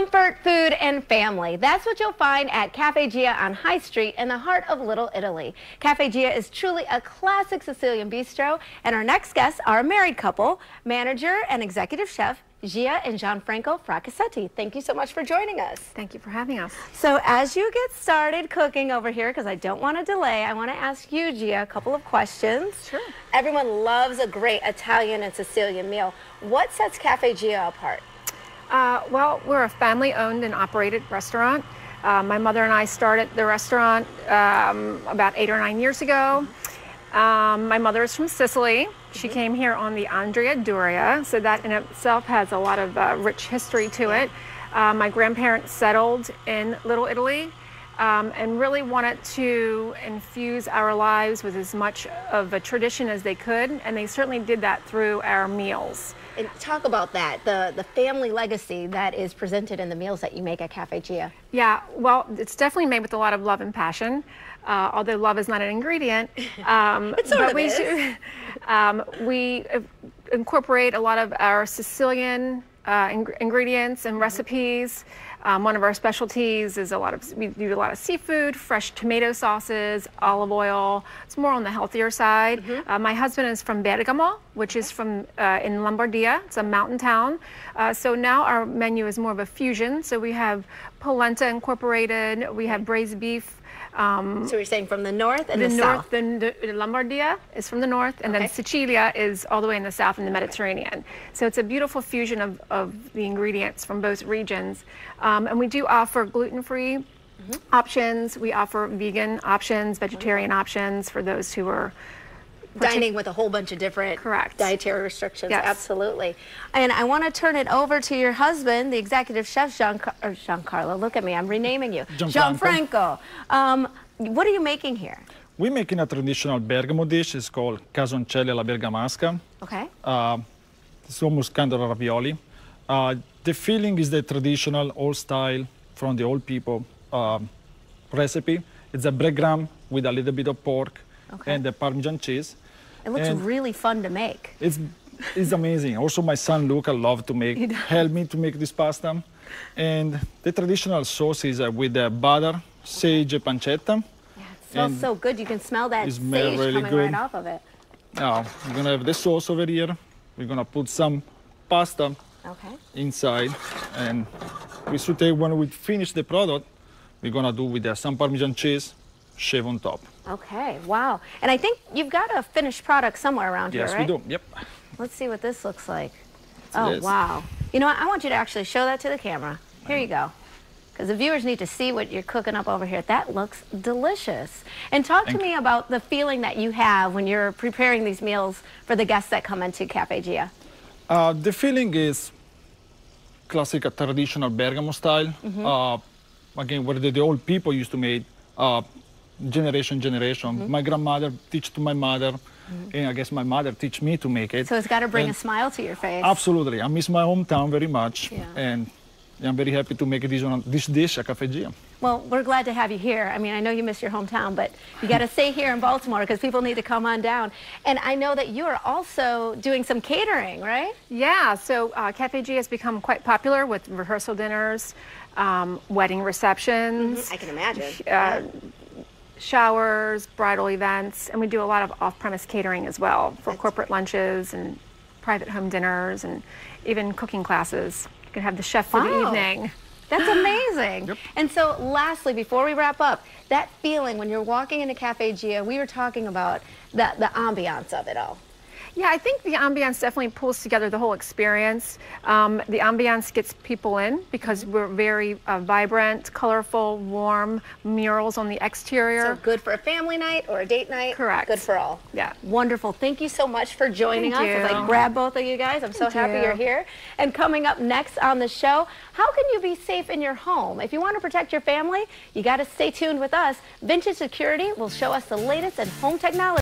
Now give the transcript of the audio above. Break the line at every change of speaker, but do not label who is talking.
Comfort, food, and family. That's what you'll find at Cafe Gia on High Street in the heart of Little Italy. Cafe Gia is truly a classic Sicilian bistro, and our next guests are a married couple, manager and executive chef, Gia and Gianfranco Fracassetti. Thank you so much for joining us.
Thank you for having us.
So as you get started cooking over here, because I don't want to delay, I want to ask you, Gia, a couple of questions.
Sure.
Everyone loves a great Italian and Sicilian meal. What sets Cafe Gia apart?
Well, we're a family-owned and operated restaurant. My mother and I started the restaurant about 8 or 9 years ago. My mother is from Sicily. She came here on the Andrea Doria, so that in itself has a lot of rich history to it. My grandparents settled in Little Italy and really wanted to infuse our lives with as much of a tradition as they could, and they certainly did that through our meals.
And talk about that, the family legacy that is presented in the meals that you make at Cafe Gia.
Yeah, well, it's definitely made with a lot of love and passion, although love is not an ingredient.
It sort of is.
We incorporate a lot of our Sicilian ingredients and recipes. One of our specialties is we do a lot of seafood, fresh tomato sauces, olive oil. It's more on the healthier side. My husband is from Bergamo, which is from in Lombardia. It's a mountain town. So now our menu is more of a fusion. So we have polenta incorporated. We have braised beef.
So you're saying from the north and the south?
The Lombardia is from the north, and then Sicilia is all the way in the south in the Mediterranean. So it's a beautiful fusion of the ingredients from both regions. And we do offer gluten-free options. We offer vegan options, vegetarian options for those who are
dining with a whole bunch of different dietary restrictions.
Yes.
Absolutely. And I want to turn it over to your husband, the executive chef, Giancarlo. Look at me, I'm renaming you. Gianfranco. What are you making here?
We're making a traditional Bergamo dish. It's called casoncelli alla bergamasca.
Okay.
It's almost kind of a ravioli. The filling is the traditional old style from the old people recipe. It's a breadcrumb with a little bit of pork and the Parmesan cheese.
It looks really fun to make.
It's amazing. Also, my son Luca loved to make, help me to make this pasta. And the traditional sauce is with the butter, sage, and pancetta.
Yeah, it smells so good. You can smell that sage
really
coming right off of it.
Now, we're gonna have the sauce over here. We're gonna put some pasta inside, and we saute. When we finish the product, we're gonna do with some Parmesan cheese, shave on top.
Okay, wow. And I think you've got a finished product somewhere around here, right?
Yes, we do, yep.
Let's see what this looks like. Oh, wow. You know what, I want you to actually show that to the camera. Here you go. Because the viewers need to see what you're cooking up over here. That looks delicious. And talk to me about the feeling that you have when you're preparing these meals for the guests that come into Cafe Gia.
The feeling is classic traditional Bergamo style. Again, where the old people used to make generation. My grandmother teach to my mother, and I guess my mother teach me to make it.
So it's got to bring a smile to your face.
Absolutely. I miss my hometown very much, and I'm very happy to make this dish at Cafe Gia.
Well, we're glad to have you here. I mean, I know you miss your hometown, but you got to stay here in Baltimore because people need to come on down. And I know that you are also doing some catering, right?
Yeah, so Cafe Gia has become quite popular with rehearsal dinners, wedding receptions.
I can imagine.
Showers, bridal events, and we do a lot of off-premise catering as well for corporate lunches and private home dinners and even cooking classes. You can have the chef for the evening.
That's amazing. And so lastly, before we wrap up, that feeling when you're walking into Cafe Gia, we were talking about the ambiance of it all.
Yeah, I think the ambiance definitely pulls together the whole experience. The ambiance gets people in because we're very vibrant, colorful, warm murals on the exterior.
So good for a family night or a date night.
Correct.
Good for all.
Yeah.
Wonderful. Thank you so much for joining us. As I grab both of you guys, I'm so happy you're here. And coming up next on the show, how can you be safe in your home? If you want to protect your family, you got to stay tuned with us. Vintage Security will show us the latest in home technology.